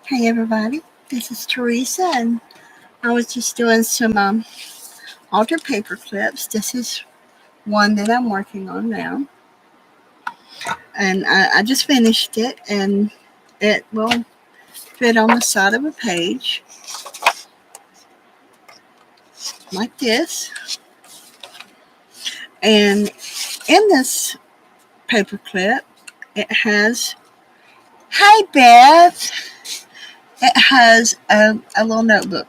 Hey everybody, this is Teresa, and I was just doing some altered paper clips. This is one that I'm working on now, and I just finished it, and it will fit on the side of a page like this. And in this paper clip, it has, hey Beth, it has a little notebook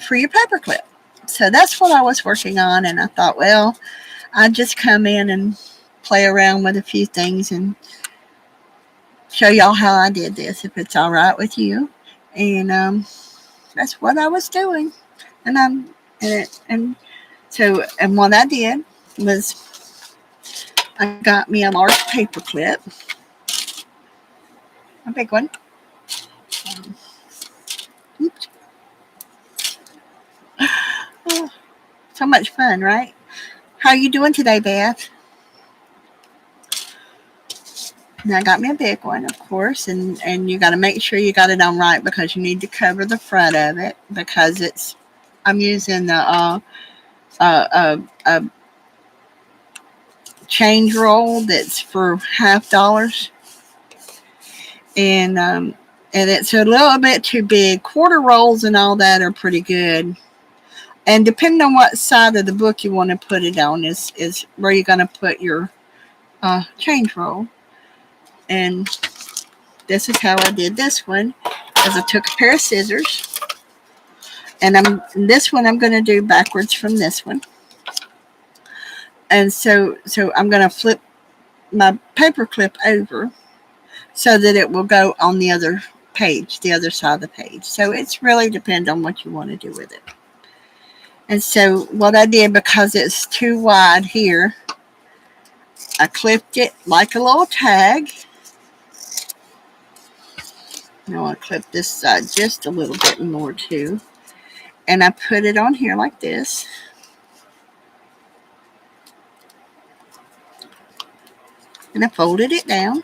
for your paper clip. So that's what I was working on, and I thought, well, I'd just come in and play around with a few things and show y'all how I did this, if it's all right with you. And that's what I was doing. And and what I did was I got me a large paper clip, a big one. Um, oops. Oh, so much fun, right? How you doing today, Beth? And I got me a big one, of course, and you got to make sure you got it on right because you need to cover the front of it because I'm using the a change roll that's for $50, and it's a little bit too big. Quarter rolls and all that are pretty good, and depending on what side of the book you want to put it on is where you're going to put your change roll. And this is how I did this one. Is I took a pair of scissors, and this one I'm going to do backwards from this one, and so I'm going to flip my paper clip over so that it will go on the other page, the other side of the page. So it's really depend on what you want to do with it. And so what I did, because it's too wide here, I clipped it like a little tag. Now I'll clip this side just a little bit more too. And I put it on here like this. And I folded it down.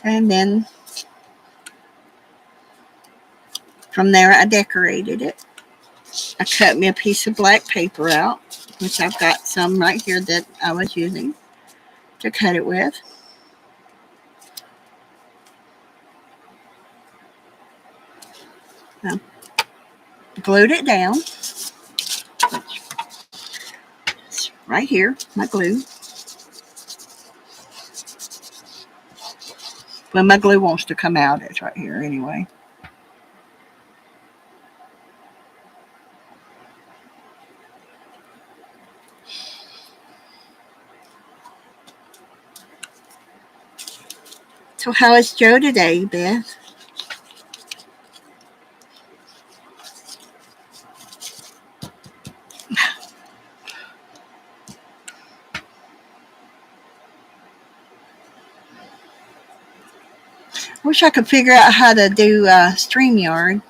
And then from there I decorated it. I cut me a piece of black paper out, which I've got some right here that I was using to cut it with. I glued it down. It's right here, my glue. When my glue wants to come out, it's right here anyway. So how is Joe today, Beth? I wish I could figure out how to do StreamYard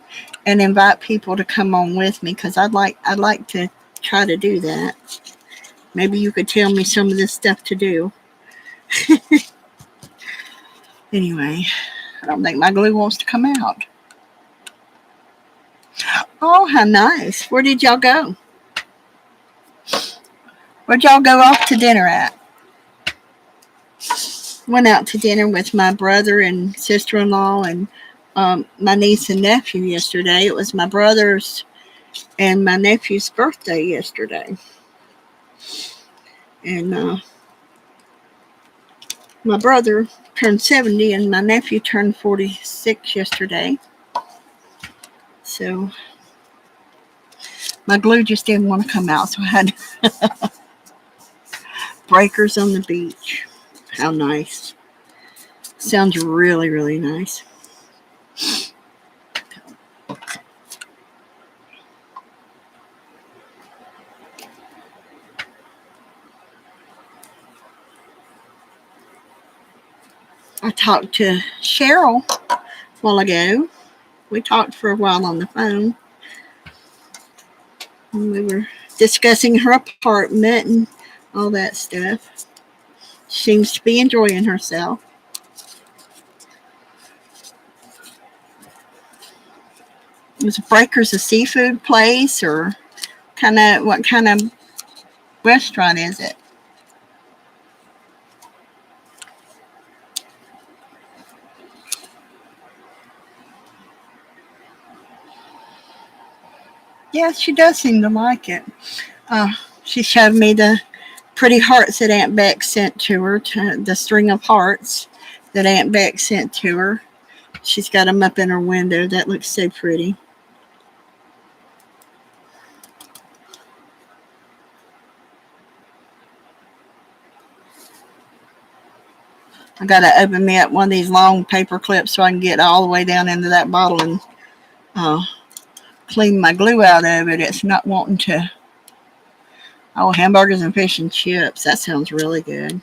and invite people to come on with me, because I'd like to try to do that. Maybe you could tell me some of this stuff to do. Anyway, I don't think my glue wants to come out. Oh, how nice. Where did y'all go? Where'd y'all go off to dinner at? Went out to dinner with my brother and sister-in-law and my niece and nephew yesterday. It was my brother's and my nephew's birthday yesterday. And my brother turned 70 and my nephew turned 46 yesterday. So my glue just didn't want to come out, so I had breakers on the beach. How nice. Sounds really, really nice. I talked to Cheryl a while ago. We talked for a while on the phone. And we were discussing her apartment and all that stuff. Seems to be enjoying herself. Was Breakers a seafood place, or what kind of restaurant is it? Yeah, she does seem to like it. She showed me the pretty hearts that Aunt Beck sent to her, the string of hearts that Aunt Beck sent to her. She's got them up in her window. That looks so pretty. I got to open me up one of these long paper clips so I can get all the way down into that bottle and clean my glue out of it. It's not wanting to. Oh, hamburgers and fish and chips. That sounds really good.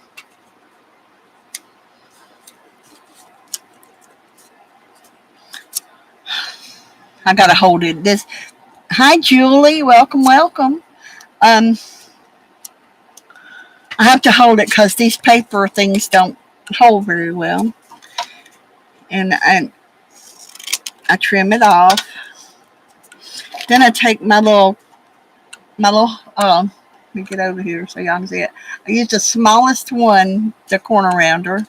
I got to hold it. Hi, Julie. Welcome, welcome. I have to hold it because these paper things don't hold very well. And I trim it off. Then I take my little, let me get over here so y'all can see it. I use the smallest one, the corner rounder,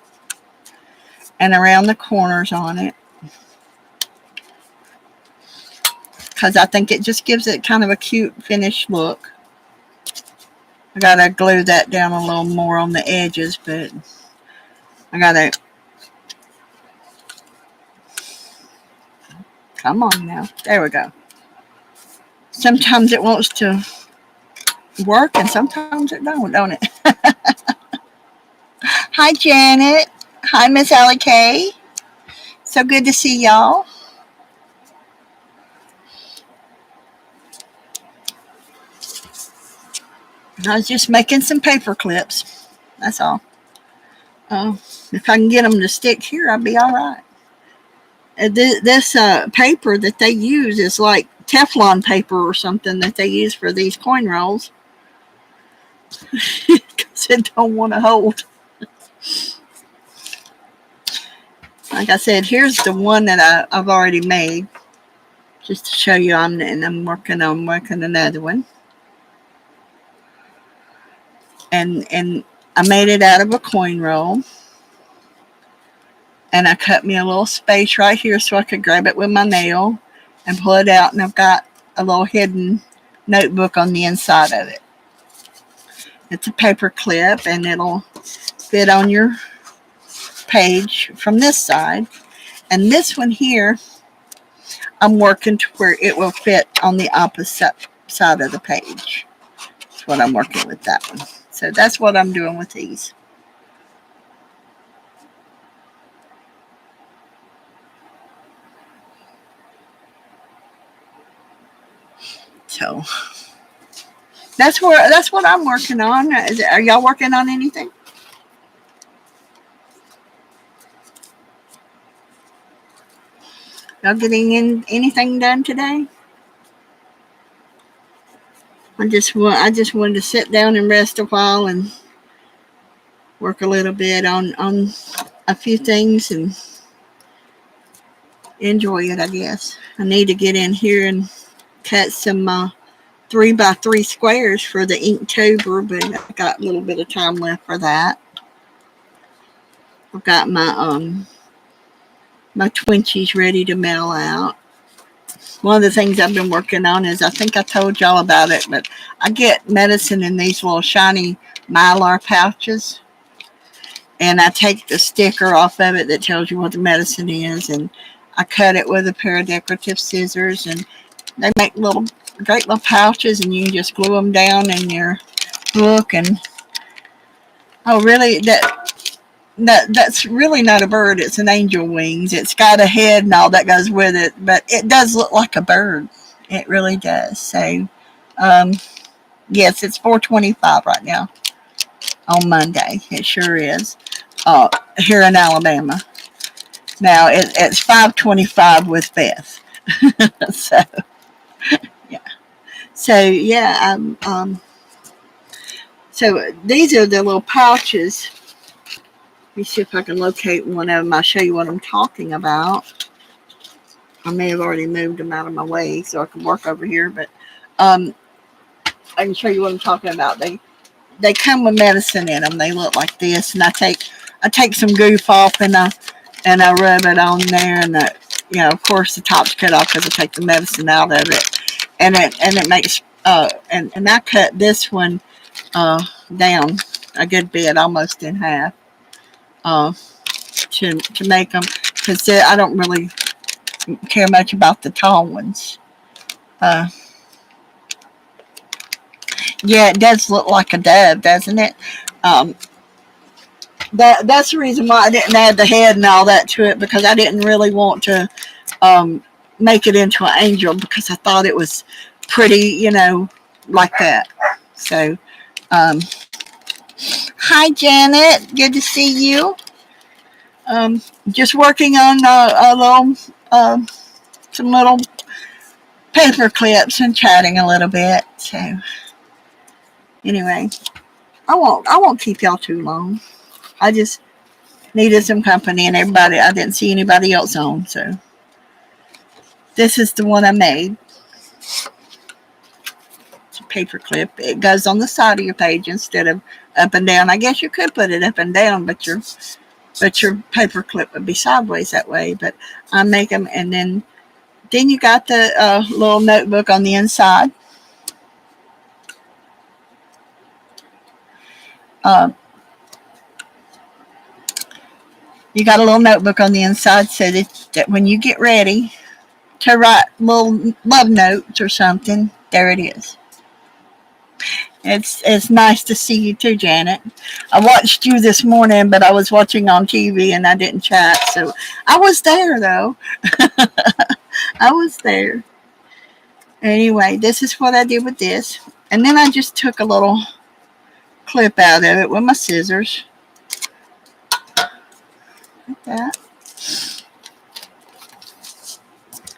and around the corners on it. Because I think it just gives it kind of a cute finished look. I got to glue that down a little more on the edges, but I got to. Come on now. There we go. Sometimes it wants to work and sometimes it don't it? Hi, Janet. Hi, Miss Allie Kay. So good to see y'all. I was just making some paper clips. That's all. If I can get them to stick here, I'll be all right. This paper that they use is like Teflon paper or something that they use for these coin rolls. Because it don't want to hold. Like I said, here's the one that I've already made. Just to show you, I'm working another one. And I made it out of a coin roll. And I cut me a little space right here so I could grab it with my nail and pull it out. And I've got a little hidden notebook on the inside of it. It's a paper clip and it'll fit on your page from this side. And this one here, I'm working to where it will fit on the opposite side of the page. That's what I'm working with that one. So that's what I'm doing with these. So that's what I'm working on. Are y'all working on anything? Y'all getting anything done today? I just wanted to sit down and rest a while and work a little bit on a few things and enjoy it, I guess. I need to get in here and cut some 3x3 squares for the Inktober, but I got a little bit of time left for that. I've got my Twinchies ready to mail out. One of the things I've been working on is, I think I told y'all about it, but I get medicine in these little shiny Mylar pouches. And I take the sticker off of it that tells you what the medicine is, and I cut it with a pair of decorative scissors, and they make great little pouches, and you can just glue them down in your book. And oh, really, that's really not a bird. It's an angel wings. It's got a head and all that goes with it, but it does look like a bird. It really does. So, yes, it's 4:25 right now on Monday. It sure is. Here in Alabama. Now it's 5:25 with Beth. So yeah. So yeah. So these are the little pouches me see if I can locate one of them. I'll show you what I'm talking about. I may have already moved them out of my way so I can work over here, but I can show you what I'm talking about. They come with medicine in them. They look like this, and I take some goof off and I rub it on there, and of course the top's cut off because I take the medicine out of it, and it makes and I cut this one down a good bit, almost in half, to make them, because I don't really care much about the tall ones. Yeah, it does look like a dove, doesn't it? Um, that's the reason why I didn't add the head and all that to it, because I didn't really want to um, make it into an angel, because I thought it was pretty, like that. So, hi Janet, good to see you. Just working on some little paper clips and chatting a little bit. So, anyway, I won't keep y'all too long. I just needed some company, and I didn't see anybody else on, so this is the one I made. It's a paper clip. It goes on the side of your page instead of up and down. I guess you could put it up and down, but your paper clip would be sideways that way. But I make them, and then you got the little notebook on the inside. You got a little notebook on the inside, so that when you get ready to write little love notes or something, there it is. It's nice to see you too, Janet. I watched you this morning, but I was watching on TV and I didn't chat, so I was there though. I was there. Anyway, this is what I did with this, and then I just took a little clip out of it with my scissors, like that,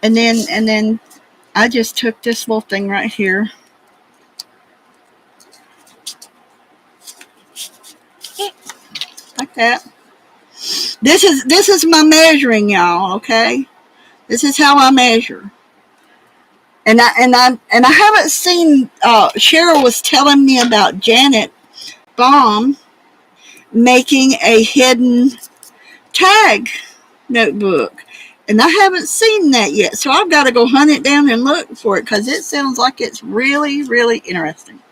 and then I just took this little thing right here. Like that. This is my measuring, y'all. Okay, this is how I measure. And I haven't seen. Cheryl was telling me about Janet Baum making a hidden tag notebook, and I haven't seen that yet. So I've got to go hunt it down and look for it, because it sounds like it's really, really interesting.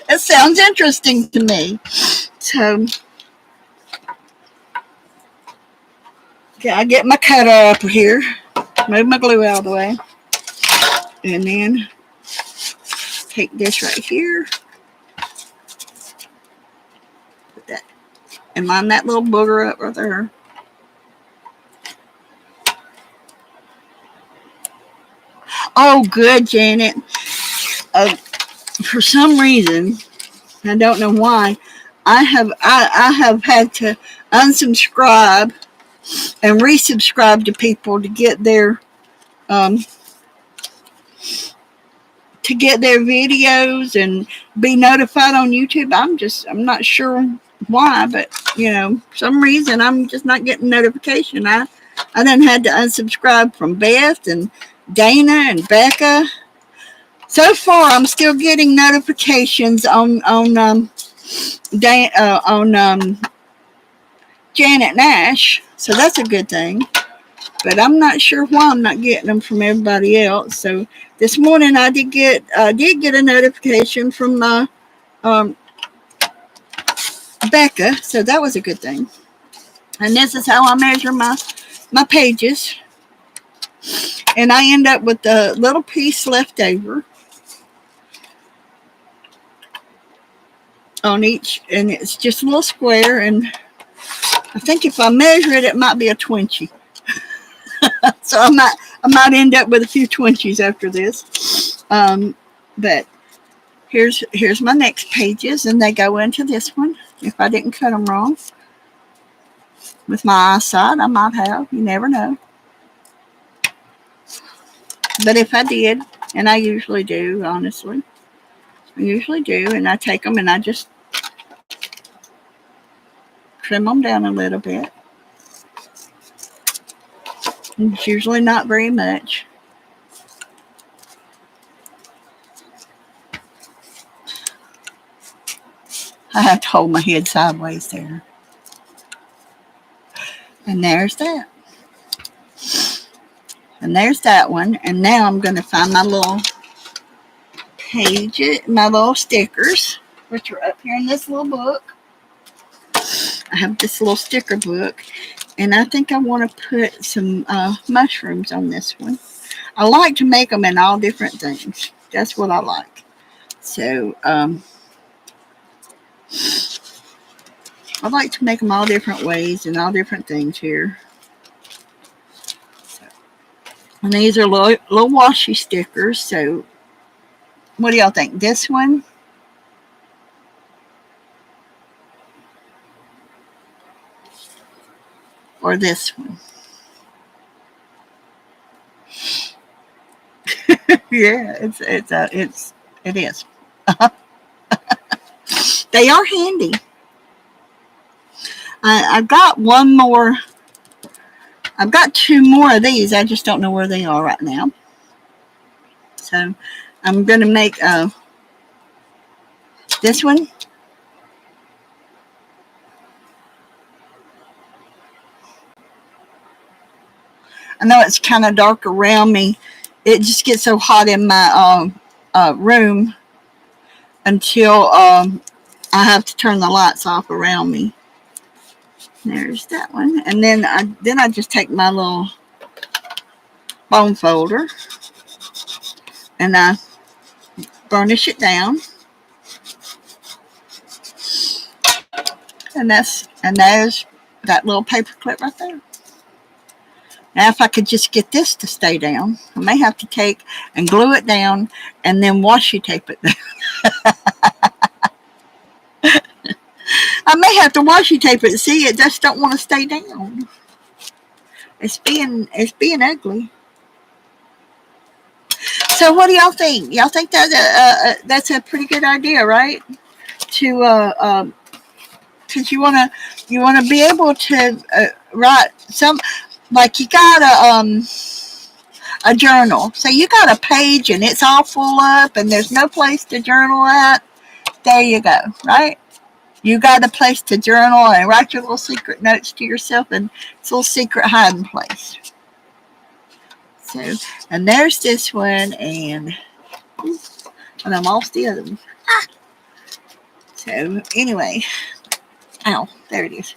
It sounds interesting to me. So, okay, I get my cutter up here, move my glue out of the way, and then take this right here, put that, and line that little booger up right there. Oh, good, Janet. For some reason, I don't know why, I have had to unsubscribe and resubscribe to people to get their videos and be notified on YouTube. I'm not sure why, but some reason I'm just not getting notification. I done had to unsubscribe from Beth and Dana and Becca. So far, I'm still getting notifications on Janet Nash, so that's a good thing. But I'm not sure why I'm not getting them from everybody else. So this morning I did get a notification from Becca, so that was a good thing. And this is how I measure my pages, and I end up with a little piece left over on each, and it's just a little square, and I think if I measure it, it might be a 20. So I might end up with a few 20s after this. But here's my next pages, and they go into this one. If I didn't cut them wrong with my eyesight, I might have. You never know. But if I did, and I usually do, honestly, I usually do, and I take them and I just trim them down a little bit. It's usually not very much. I have to hold my head sideways there. And there's that. And there's that one. And now I'm going to find my little pages, my little stickers, which are up here in this little book. I have this little sticker book. And I think I want to put some mushrooms on this one. I like to make them in all different things. That's what I like. So, I like to make them all different ways and all different things here. So, and these are little washi stickers. So, what do y'all think? This one? Or this one? Yeah, it is. They are handy. I've got one more. I've got two more of these. I just don't know where they are right now. So I'm going to make this one. I know it's kind of dark around me. It just gets so hot in my room until I have to turn the lights off around me. There's that one. And then I just take my little bone folder and I burnish it down. And there's that little paper clip right there. Now, if I could just get this to stay down, I may have to take and glue it down and then washi tape it down. I may have to washi tape it. See, it just don't want to stay down. It's being ugly. So, what do y'all think? Y'all think that that's a pretty good idea, right? To because you wanna be able to write some, like you got a journal. So you got a page and it's all full up and there's no place to journal at. There you go, right? You got a place to journal and write your little secret notes to yourself, and it's a little secret hiding place. So, and there's this one, and I lost the other one. So anyway, ow, there it is.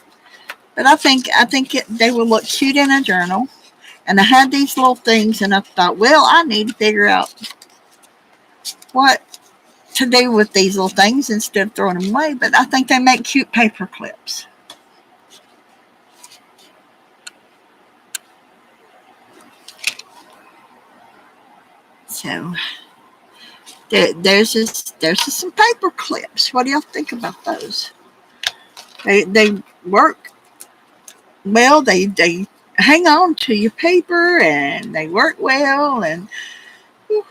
But I think they will look cute in a journal. And I had these little things, and I thought, well, I need to figure out what to do with these little things instead of throwing them away. But I think they make cute paper clips. So there's just some paper clips. What do y'all think about those? They work well. They hang on to your paper and they work well. And whew,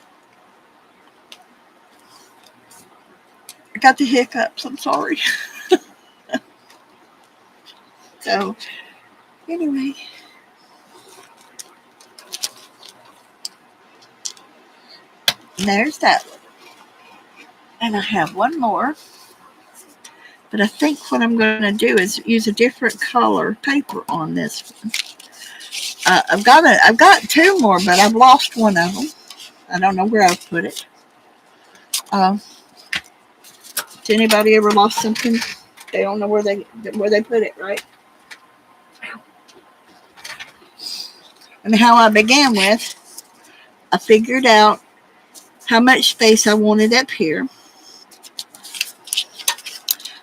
I got the hiccups. I'm sorry. So anyway, there's that one. And I have one more. But I think what I'm going to do is use a different color paper on this one. I've got two more, but I've lost one of them. I don't know where I put it. Has anybody ever lost something? They don't know where they put it, right? And how I began with, I figured out how much space I wanted up here.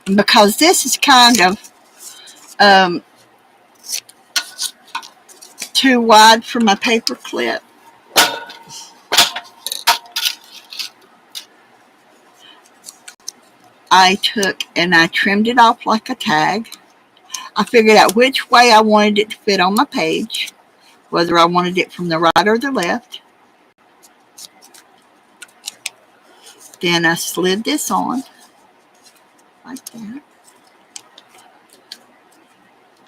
And because this is kind of too wide for my paper clip, I took and I trimmed it off like a tag. I figured out which way I wanted it to fit on my page, whether I wanted it from the right or the left. Then I slid this on like that.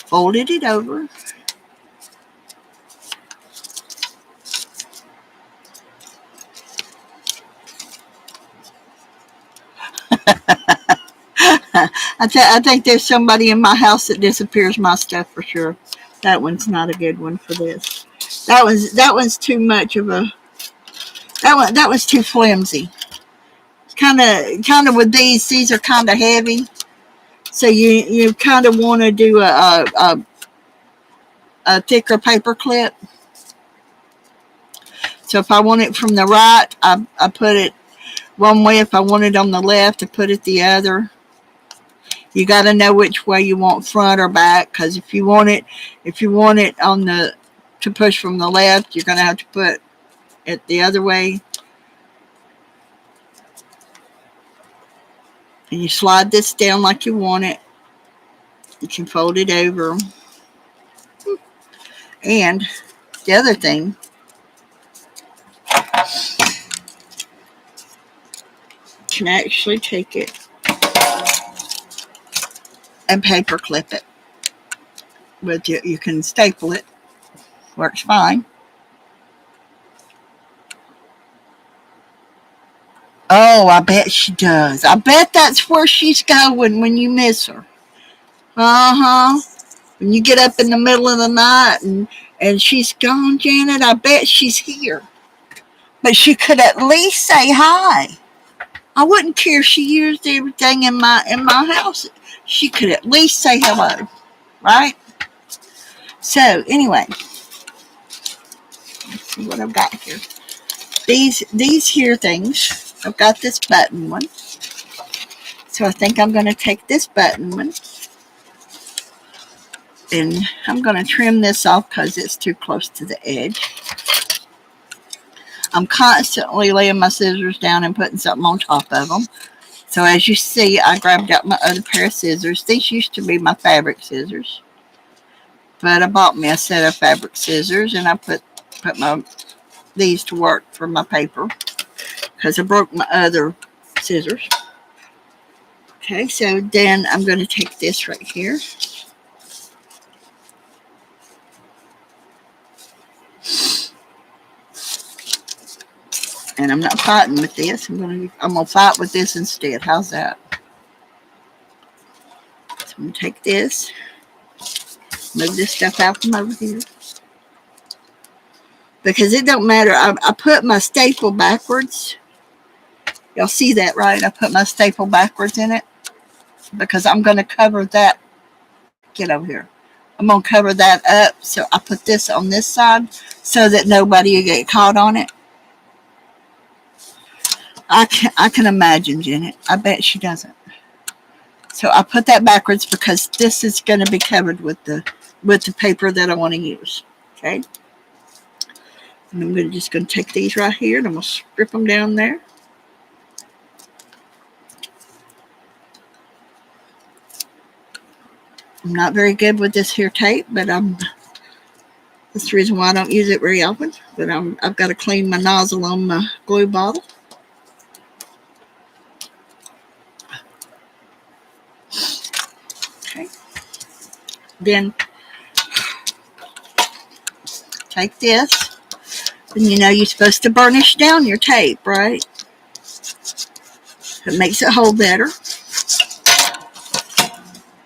folded it over. I think there's somebody in my house that disappears my stuff for sure. That one's not a good one for this. That one's too much of a that was too flimsy. Kind of with these are kind of heavy, so you kind of want to do a thicker paper clip. So if I want it from the right, I put it one way. If I want it on the left, I put it the other. You got to know which way you want, front or back, because if you want it on the to push from the left, you're going to have to put it the other way. And you slide this down like you want it. You can fold it over. And the other thing, you can actually take it and paper clip it. With you can staple it. Works fine. Oh, I bet she does. I bet that's where she's going when you miss her. Uh-huh. When you get up in the middle of the night and she's gone, Janet, I bet she's here. But she could at least say hi. I wouldn't care if she used everything in my house. She could at least say hello, right? So anyway, let's see what I've got here. These here things. I've got this button one. So I think I'm going to take this button one. And I'm going to trim this off because it's too close to the edge. I'm constantly laying my scissors down and putting something on top of them. So as you see, I grabbed out my other pair of scissors. These used to be my fabric scissors. But I bought me a set of fabric scissors and I put these to work for my paper because I broke my other scissors. Okay, so then I'm going to take this right here. And I'm not fighting with this. I'm gonna fight with this instead. How's that? So I'm gonna take this, move this stuff out from over here. Because it don't matter. I put my staple backwards. Y'all see that, right? I put my staple backwards in it because I'm gonna cover that. Get over here. I'm gonna cover that up. So I put this on this side so that nobody will get caught on it. I can imagine, Janet. I bet she doesn't. So I put that backwards because this is going to be covered with the paper that I want to use. Okay. And I'm just going to take these right here and I'm going to strip them down there. I'm not very good with this here tape, but that's the reason why I don't use it very often. But I've got to clean my nozzle on my glue bottle. Then take this, and you know you're supposed to burnish down your tape, right? It makes it hold better.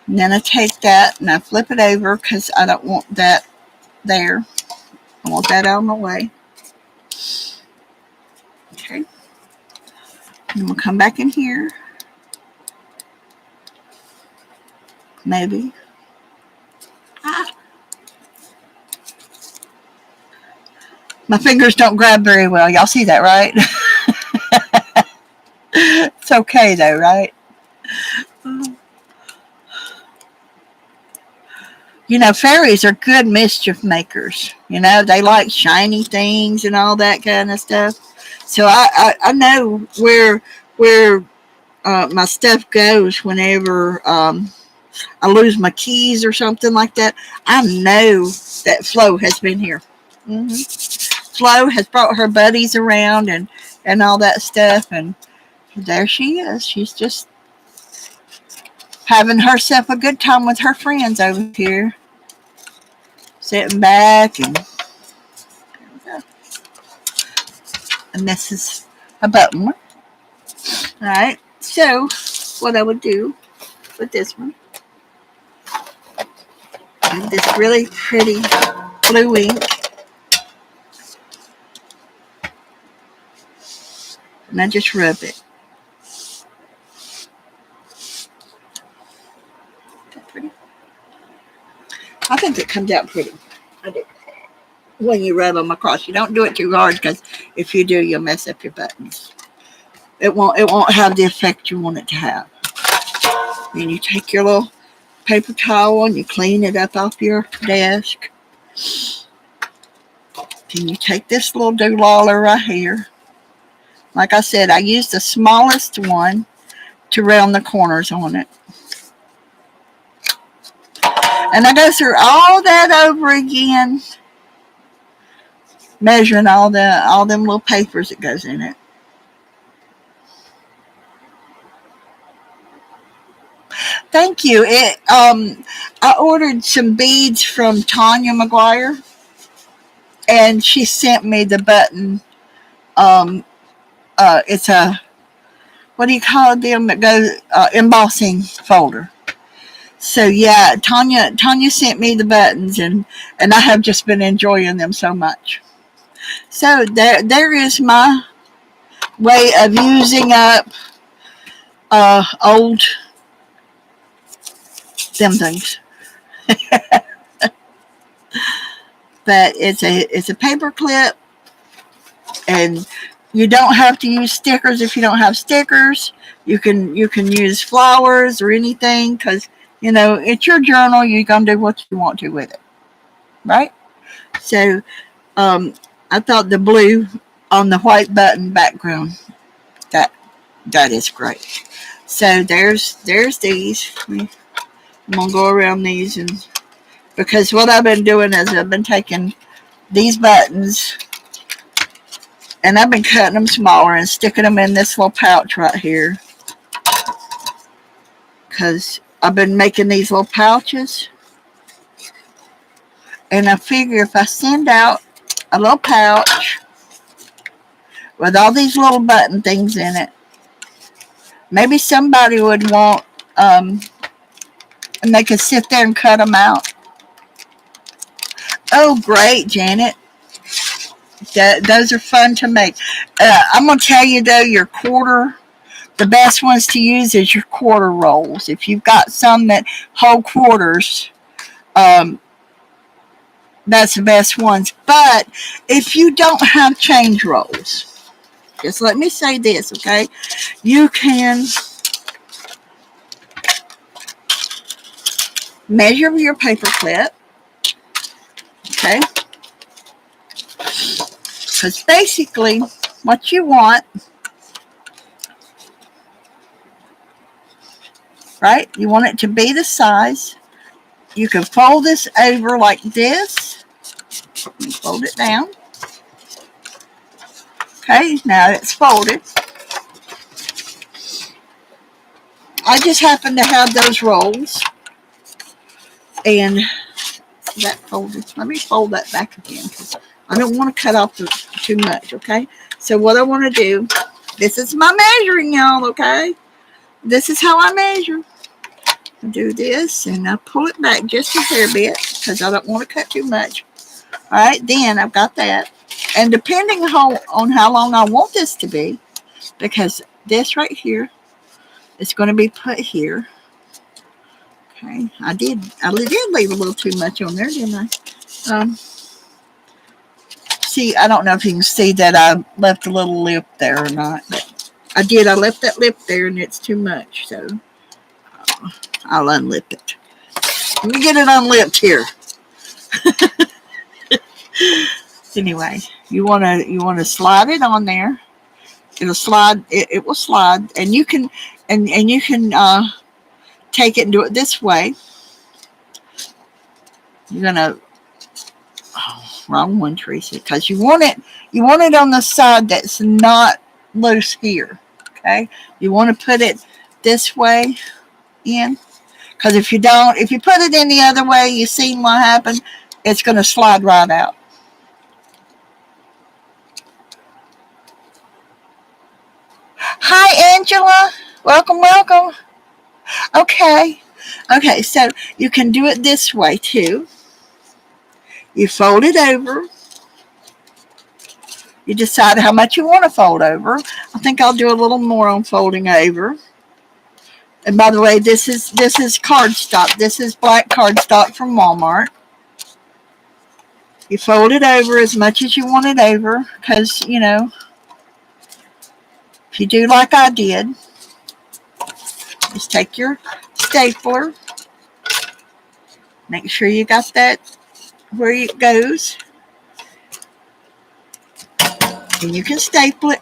And then I take that and I flip it over because I don't want that there. I want that out of my way. Okay. And we'll come back in here. Maybe. My fingers don't grab very well. Y'all see that, right? It's okay though, right? You know, fairies are good mischief makers. You know, they like shiny things and all that kind of stuff. So I know where my stuff goes whenever I lose my keys or something like that. I know that Flo has been here. Flo has brought her buddies around and all that stuff, and there she is. She's just having herself a good time with her friends over here. sitting back, and this is a button one. Alright, so what I would do with this one, and this really pretty blue ink, and I just rub it. Pretty. I think it comes out pretty. I do. When you rub them across, you don't do it too hard, because if you do, you'll mess up your buttons. It won't have the effect you want it to have. Then you take your little paper towel and you clean it up off your desk. Then you take this little doolaller right here. Like I said, I used the smallest one to round the corners on it. And I go through all that over again, measuring all them little papers that goes in it. Thank you. I ordered some beads from Tanya McGuire, and she sent me the button. It's a, what do you call them that goes, embossing folder. So yeah, Tanya sent me the buttons, and I have just been enjoying them so much. So there is my way of using up old them things. But it's a paper clip, and you don't have to use stickers if you don't have stickers. You can use flowers or anything, because it's your journal. You're gonna do what you want to with it, right? So I thought the blue on the white button background, that is great. So there's these. I'm gonna go around these, and because what I've been doing is I've been taking these buttons and I've been cutting them smaller and sticking them in this little pouch right here, because I've been making these little pouches, and I figure if I send out a little pouch with all these little button things in it, maybe somebody would want and they could sit there and cut them out. Oh, great, Janet. Those are fun to make. I'm going to tell you, though, the best ones to use is your quarter rolls. If you've got some that hold quarters, that's the best ones. But if you don't have change rolls, just let me say this, okay? You can measure your paper clip, okay? Because basically, what you want, right? You want it to be the size. You can fold this over like this. Fold it down. Okay, now it's folded. I just happen to have those rolls. And that folded. Let me fold that back again, because I don't want to cut off too much, okay? So what I want to do, this is my measuring, y'all, okay? This is how I measure. I do this, and I pull it back just a hair bit, because I don't want to cut too much. All right, then I've got that. And depending on how long I want this to be, because this right here is going to be put here. Okay, I did leave a little too much on there, didn't I? See, I don't know if you can see that I left a little lip there or not, but I did. I left that lip there, and it's too much, so I'll unlip it. Let me get it unlipped here. Anyway, you wanna slide it on there. It'll slide. It will slide, and you can take it and do it this way. You're gonna wrong one, Teresa, because you want it on the side that's not loose here. Okay, you want to put it this way in, because if you put it in the other way, you see what happened. it's going to slide right out. Hi, Angela. Welcome, welcome. Okay. Okay, so you can do it this way too. You fold it over. You decide how much you want to fold over. I think I'll do a little more on folding over. And by the way, this is cardstock. This is black cardstock from Walmart. You fold it over as much as you want it over, because, you know, if you do like I did, just take your stapler. Make sure you got that where it goes. And you can staple it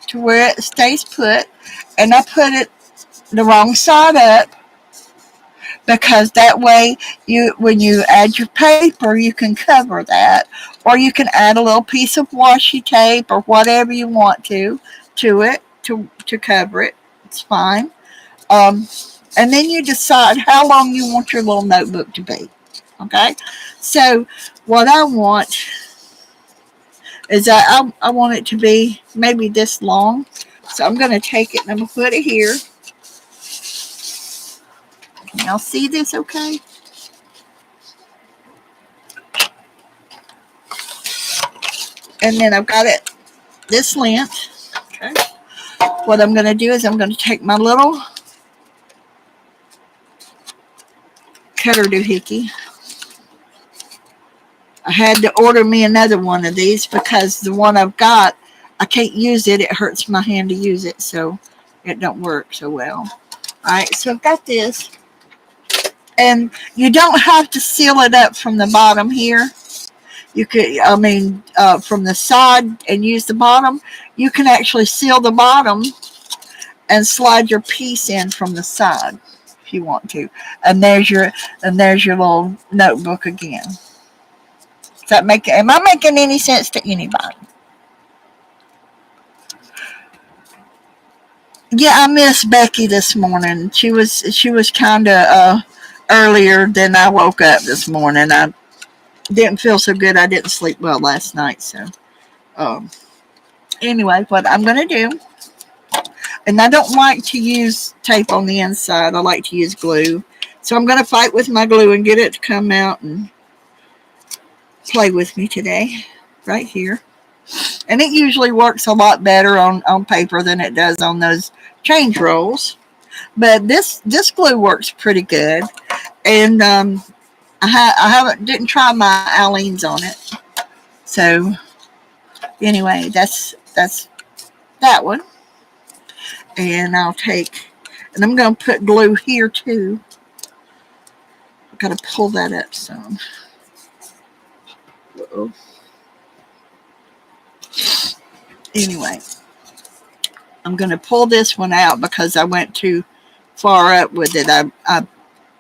to where it stays put. And I put it the wrong side up, because that way when you add your paper, you can cover that, or you can add a little piece of washi tape or whatever you want to it to cover it. It's fine. And then you decide how long you want your little notebook to be. Okay, so what I want is I want it to be maybe this long. So I'm going to take it and I'm going to put it here. Can y'all see this okay? And then I've got it this length. Okay. What I'm going to do is I'm going to take my little cutter doohickey. I had to order me another one of these because the one I've got, I can't use it. It hurts my hand to use it, so it don't work so well. All right, so I've got this. And you don't have to seal it up from the bottom here. You could, from the side and use the bottom. You can actually seal the bottom and slide your piece in from the side if you want to. And there's your little notebook again. Am I making any sense to anybody? Yeah, I missed Becky this morning. She was kind of earlier than I woke up this morning. I didn't feel so good. I didn't sleep well last night. So anyway, what I'm going to do, and I don't like to use tape on the inside. I like to use glue. So I'm going to fight with my glue and get it to come out and play with me today, right here. And it usually works a lot better on paper than it does on those change rolls. But this glue works pretty good. And I didn't try my Aleene's on it. So anyway, that's that one. And I'm going to put glue here too. I've got to pull that up some. Uh-oh. Anyway, I'm going to pull this one out because I went too far up with it. I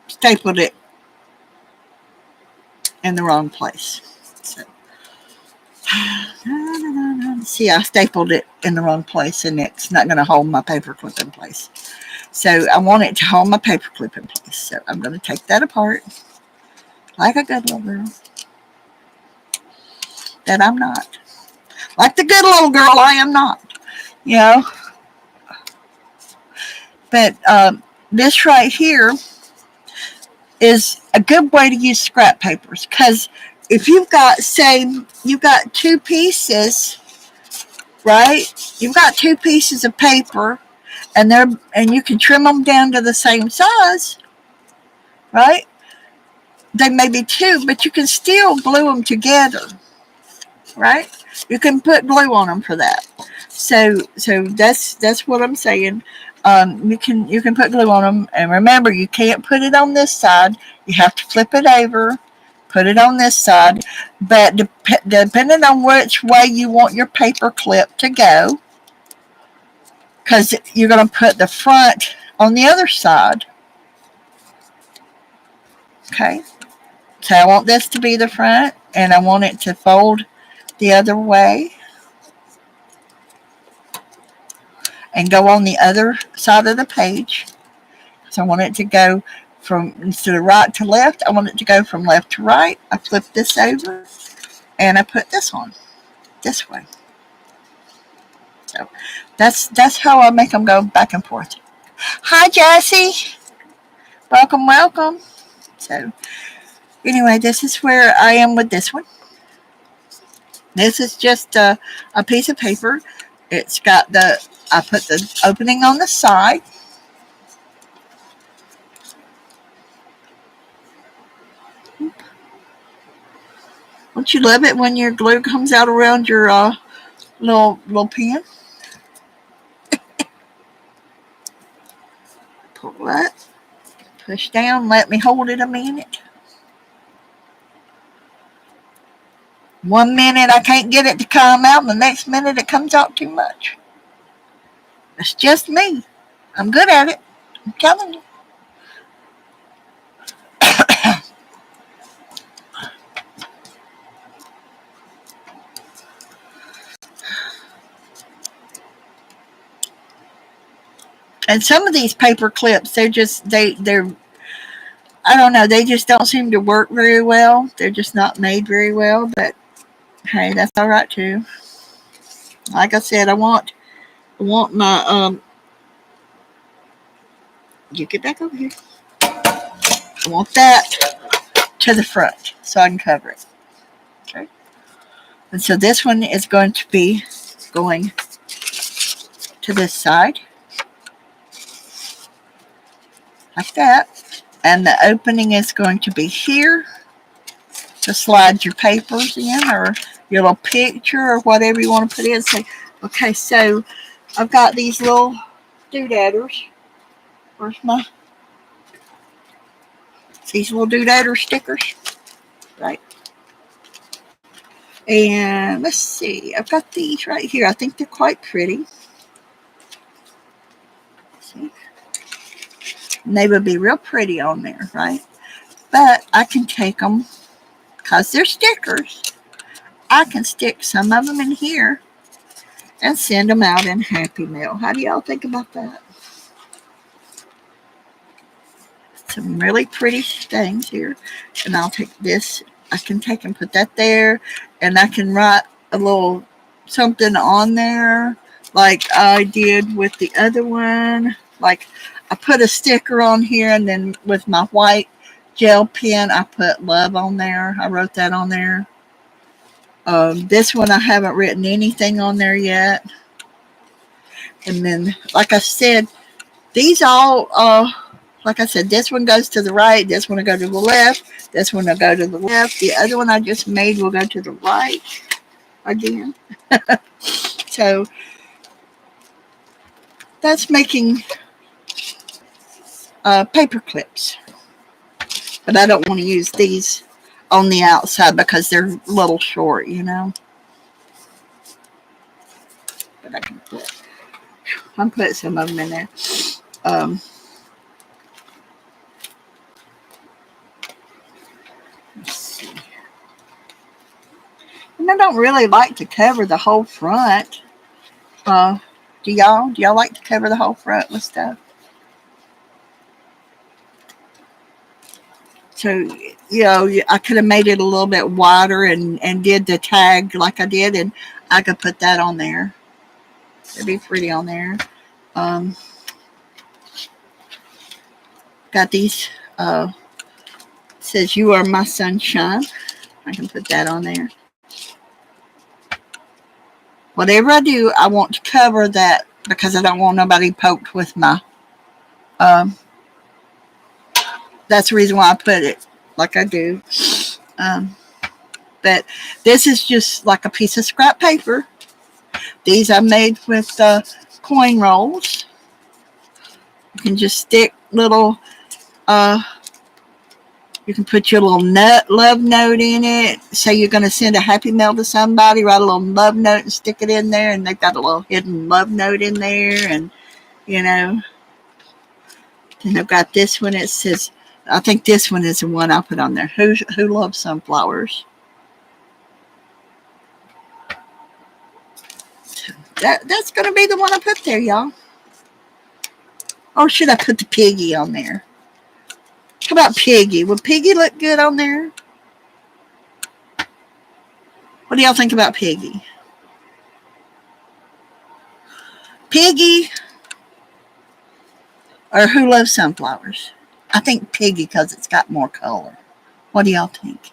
stapled it in the wrong place. So, see, I stapled it in the wrong place, and it's not going to hold my paperclip in place. So I want it to hold my paperclip in place. So I'm going to take that apart like a good little girl. That I'm not. Like the good little girl I am not. You know? But this right here is a good way to use scrap papers, because if you've got, say, you've got two pieces, right? You've got two pieces of paper, and you can trim them down to the same size, right? They may be two, but you can still glue them together, right? You can put glue on them for that. So that's what I'm saying. You can put glue on them, and remember, you can't put it on this side. You have to flip it over, put it on this side. But depending on which way you want your paper clip to go, because you're going to put the front on the other side. Okay, so I want this to be the front, and I want it to fold the other way and go on the other side of the page. So I want it to go from instead of right to left, I want it to go from left to right. I flip this over and I put this on this way. So that's how I make them go back and forth. Hi, Jessie. Welcome, welcome. So anyway, this is where I am with this one. This is just a piece of paper. It's got I put the opening on the side. Don't you love it when your glue comes out around your little pen? Pull that. Push down. Let me hold it a minute. 1 minute I can't get it to come out, and the next minute it comes out too much. It's just me. I'm good at it. I'm telling you. And some of these paper clips, they're I don't know, they just don't seem to work very well. They're just not made very well, but hey, that's all right too. Like I said, I want my you get back over here. I want that to the front so I can cover it. Okay. And so this one is going to be going to this side. Like that. And the opening is going to be here to slide your papers in, or your little picture, or whatever you want to put in. So, okay, so I've got these little doodadders. Where's these little doodadder stickers? Right. And let's see, I've got these right here. I think they're quite pretty. See? And they would be real pretty on there, right? But I can take them, because they're stickers, I can stick some of them in here and send them out in Happy Mail. How do y'all think about that? Some really pretty things here. And I'll take this. I can take and put that there. And I can write a little something on there like I did with the other one. Like I put a sticker on here, and then with my white gel pen, I put love on there. I wrote that on there. This one I haven't written anything on there yet. And then, like I said, these all, like I said, this one goes to the right, this one will go to the left, this one will go to the left, the other one I just made will go to the right again. So that's making paper clips. But I don't want to use these on the outside because they're a little short, you know. But I can put some of them in there. Let's see. And I don't really like to cover the whole front. Do y'all like to cover the whole front with stuff? So, you know, I could have made it a little bit wider and did the tag like I did, and I could put that on there. It'd be pretty on there. Got these, says, "You are my sunshine." I can put that on there. Whatever I do, I want to cover that because I don't want nobody poked with my, that's the reason why I put it like I do. But this is just like a piece of scrap paper. These I made with coin rolls. You can just stick little, you can put your little love note in it. Say you're going to send a happy mail to somebody, write a little love note and stick it in there, and they've got a little hidden love note in there, and, you know. And I've got this one. It says, I think this one is the one I put on there. Who loves sunflowers? That's going to be the one I put there, y'all. Or should I put the piggy on there? How about Piggy? Would Piggy look good on there? What do y'all think about Piggy? Piggy or Who Loves Sunflowers? I think Piggy because it's got more color. What do y'all think?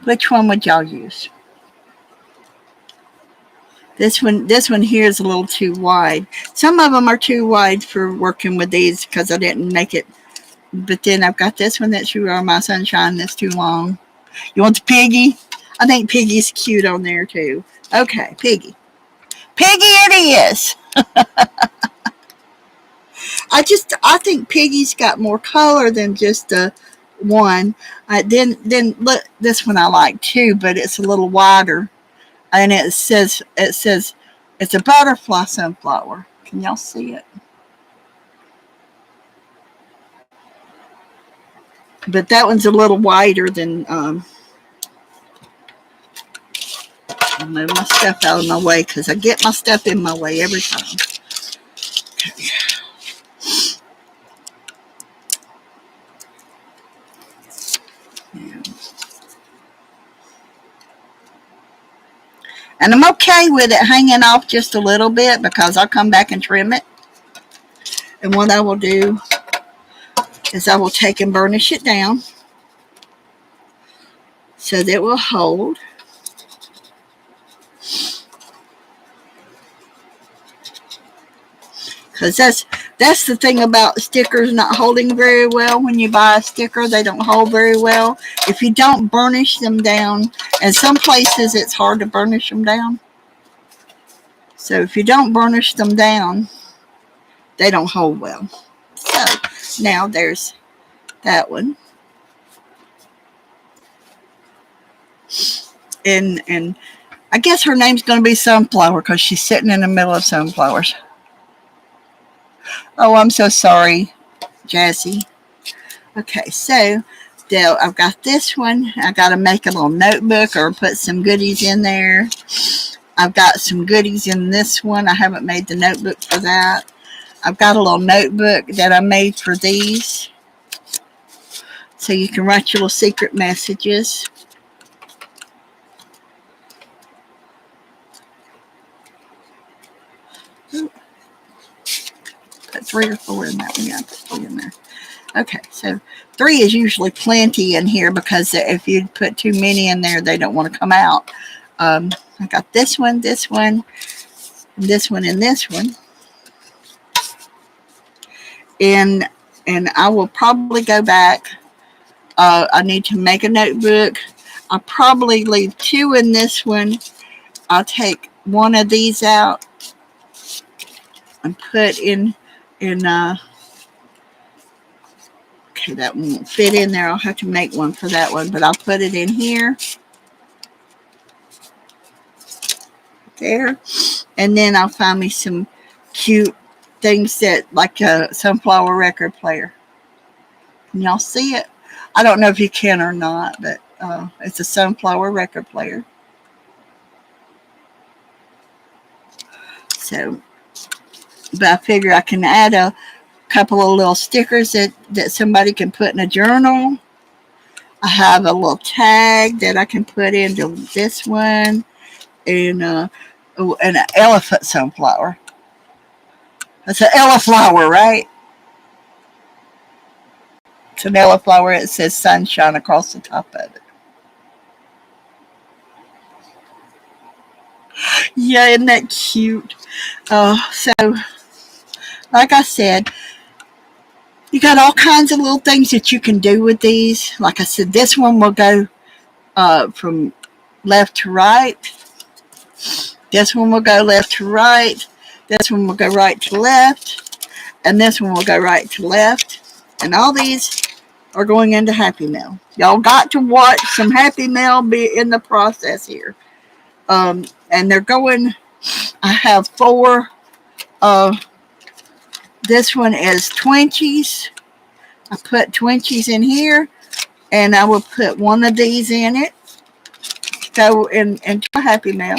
Which one would y'all use? This one here is a little too wide. Some of them are too wide for working with these because I didn't make it. But then I've got this one that's You Are My Sunshine that's too long. You want the Piggy? I think Piggy's cute on there too. Okay, Piggy. Piggy it is. I think Piggy's got more color than just a one. Then look, this one I like too, but it's a little wider, and it says it's a butterfly sunflower. Can y'all see it? But that one's a little wider than. I'll move my stuff out of my way because I get my stuff in my way every time. Okay. Yeah. And I'm okay with it hanging off just a little bit because I'll come back and trim it. And what I will do is I will take and burnish it down so that it will hold. Because that's the thing about stickers not holding very well. When you buy a sticker, they don't hold very well. If you don't burnish them down, and some places it's hard to burnish them down. So if you don't burnish them down, they don't hold well. So now there's that one. And I guess her name's going to be Sunflower because she's sitting in the middle of sunflowers. Oh, I'm so sorry, Jazzy. Okay, so I've got this one. I got to make a little notebook or put some goodies in there. I've got some goodies in this one. I haven't made the notebook for that. I've got a little notebook that I made for these. So you can write your little secret messages. Put 3 or 4 in that one. Yeah, put 3 in there. Okay, so 3 is usually plenty in here because if you put too many in there, they don't want to come out. I got this one, this one, this one, and this one. And I will probably go back. I need to make a notebook. I'll probably leave 2 in this one. I'll take one of these out and put in okay, that one won't fit in there. I'll have to make one for that one, but I'll put it in here. There. And then I'll find me some cute things that, like a sunflower record player. Can y'all see it? I don't know if you can or not, but it's a sunflower record player. So, but I figure I can add a couple of little stickers that somebody can put in a journal. I have a little tag that I can put into this one, and an elephant sunflower. It's an eleflower, right? It's an eleflower. It says sunshine across the top of it. Yeah, isn't that cute? So, like I said, you got all kinds of little things that you can do with these. Like I said, this one will go from left to right. This one will go left to right. This one will go right to left. And this one will go right to left. And all these are going into Happy Mail. Y'all got to watch some Happy Mail be in the process here. And they're going, I have 4. This one is Twinkies. I put Twinkies in here. And I will put one of these in it to go into a Happy Mail.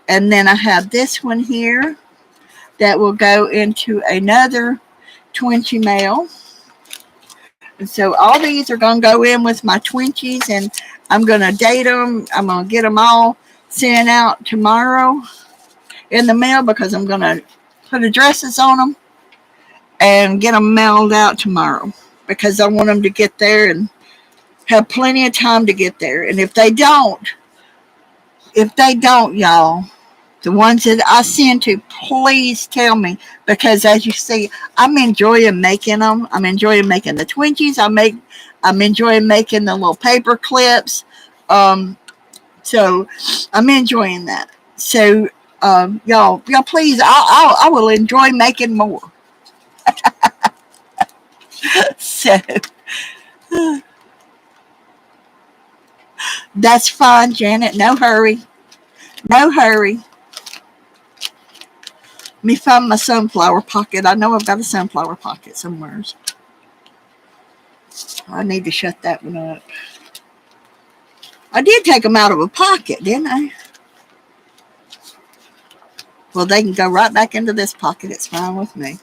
And then I have this one here that will go into another 20 mail. And so all these are going to go in with my 20s, and I'm going to date them. I'm going to get them all sent out tomorrow in the mail because I'm going to put addresses on them and get them mailed out tomorrow because I want them to get there and have plenty of time to get there. And if they don't, y'all, the ones that I send to, please tell me, because as you see, I'm enjoying making them. I'm enjoying making the Twinkies. I'm enjoying making the little paper clips. So I'm enjoying that. So y'all, please, I will enjoy making more. So that's fine, Janet. No hurry. No hurry. Let me find my sunflower pocket. I know I've got a sunflower pocket somewhere. I need to shut that one up. I did take them out of a pocket, didn't I? Well, they can go right back into this pocket. It's fine with me.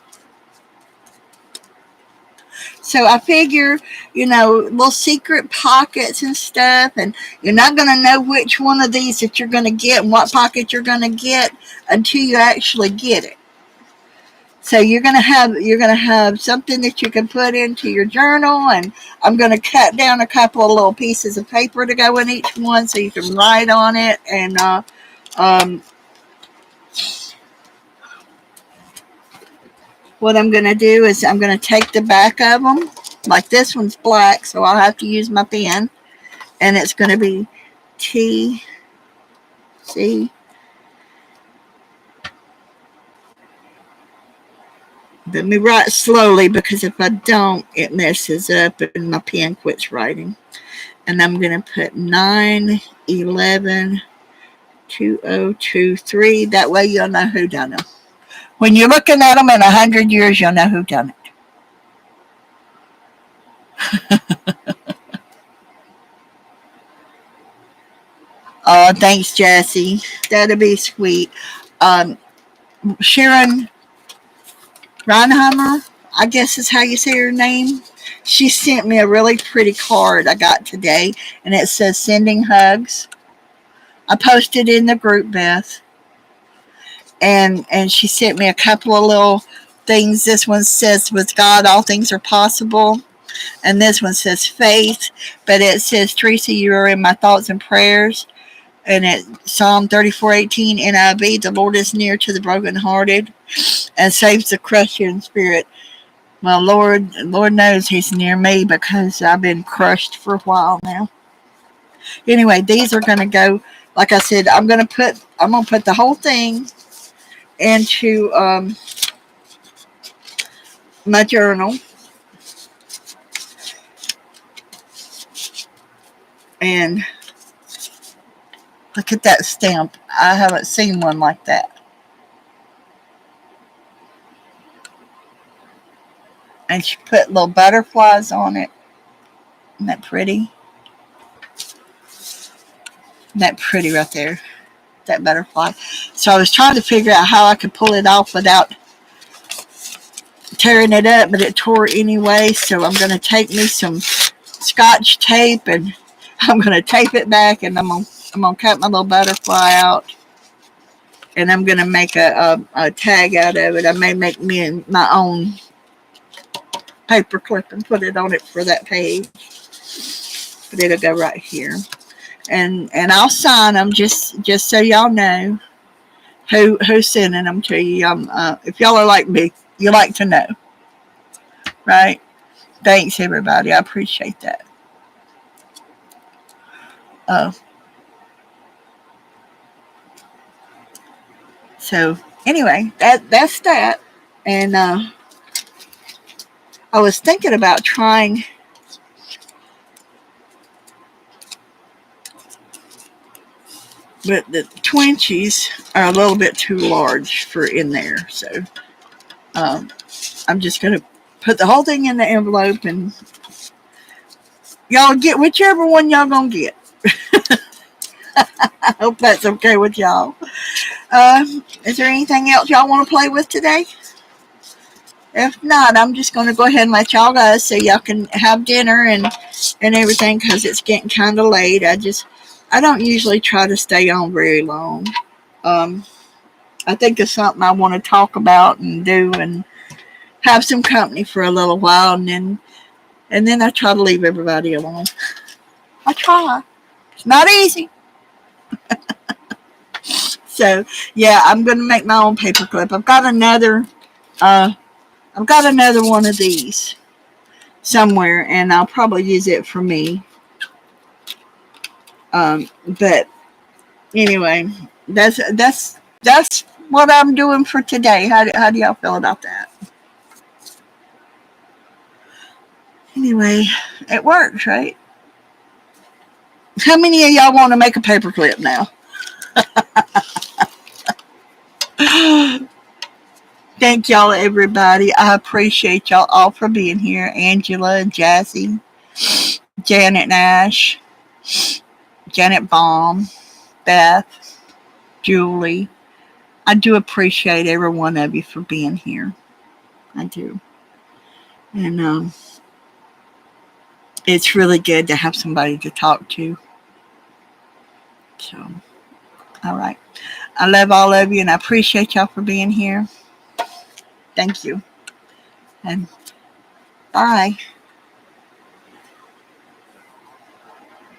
So I figure, little secret pockets and stuff, and you're not going to know which one of these that you're going to get and what pocket you're going to get until you actually get it. So you're going to have something that you can put into your journal, and I'm going to cut down a couple of little pieces of paper to go in each one so you can write on it. And what I'm going to do is I'm going to take the back of them, like this one's black, so I'll have to use my pen, and it's going to be TC. Let me write slowly because if I don't, it messes up and my pen quits writing. And I'm going to put 9/11/2023. That way you'll know who done them. When you're looking at them in 100 years, you'll know who done it. Oh, thanks, Jessie. That'll be sweet. Sharon Reinheimer, I guess is how you say her name. She sent me a really pretty card I got today, and it says sending hugs. I posted in the group, Beth. And she sent me a couple of little things. This one says, with God, all things are possible. And this one says faith. But it says, Teresa, you are in my thoughts and prayers. And it Psalm 34:18 NIV, the Lord is near to the brokenhearted and saves the crushed in spirit. Well, Lord knows He's near me because I've been crushed for a while now. Anyway, these are going to go, like I said, I'm going to put the whole thing into my journal. And look at that stamp. I haven't seen one like that. And she put little butterflies on it. Isn't that pretty? Isn't that pretty right there? That butterfly. So I was trying to figure out how I could pull it off without tearing it up, but it tore anyway. So I'm going to take me some Scotch tape and I'm going to tape it back, and I'm going to cut my little butterfly out, and I'm going to make a tag out of it. I may make me my own paper clip and put it on it for that page, but it'll go right here. And I'll sign them just so y'all know who's sending them to you. If y'all are like me, you like to know, right? Thanks, everybody. I appreciate that. So anyway, that's that. And I was thinking about trying but the Twinkies are a little bit too large for in there. So I'm just going to put the whole thing in the envelope, and y'all get whichever one y'all going to get. I hope that's okay with y'all. Is there anything else y'all want to play with today? If not, I'm just going to go ahead and let y'all go so y'all can have dinner and everything because it's getting kind of late. I don't usually try to stay on very long. Um, I think it's something I want to talk about and do and have some company for a little while, and then I try to leave everybody alone. I try. It's not easy. So yeah, I'm gonna make my own paperclip. Uh, I've got another one of these somewhere, and I'll probably use it for me. But anyway, that's what I'm doing for today. How do y'all feel about that? Anyway, it works, right? How many of y'all want to make a paperclip now? Thank y'all, everybody. I appreciate y'all all for being here. Angela, Jazzy, Janet Nash, Janet Baum, Beth, Julie. I do appreciate every one of you for being here. I do. And it's really good to have somebody to talk to. So, all right. I love all of you, and I appreciate y'all for being here. Thank you. And bye.